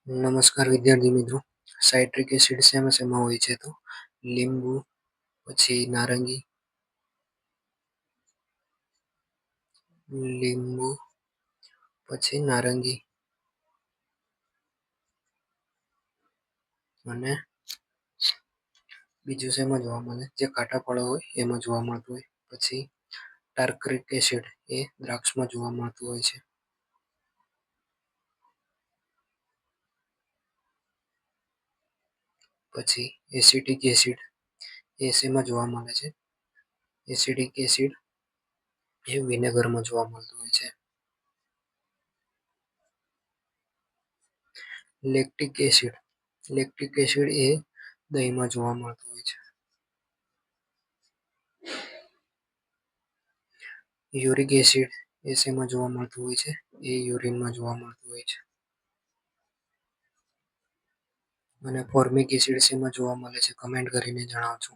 નમસ્કાર વિદ્યાર્થી મિત્રો. સાઇટ્રિક એસિડ શેમાં હોય છે? તો લીંબુ, પછી નારંગી, લીંબુ પછી નારંગી અને બીજું શેમાં જોવા મળે? જે કાંટા ફળો હોય એમાં જોવા મળતું હોય. પછી ટાર્ટરિક એસિડ એ દ્રાક્ષમાં જોવા મળતું હોય છે. પછી એસિટિક એસિડ એ શેમાં જોવા મળે છે? એસિડિક એસિડ એ વિનેગરમાં જોવા મળતું હોય છે. લેક્ટિક એસિડ એ દહીંમાં જોવા મળતું હોય છે. યુરિક એસિડ એ શેમાં જોવા મળતું હોય છે? એ યુરિનમાં જોવા મળતું હોય છે. અને ફોર્મિક એસિડ શેમાં જોવા મળે છે? કમેન્ટ કરીને જણાવજો.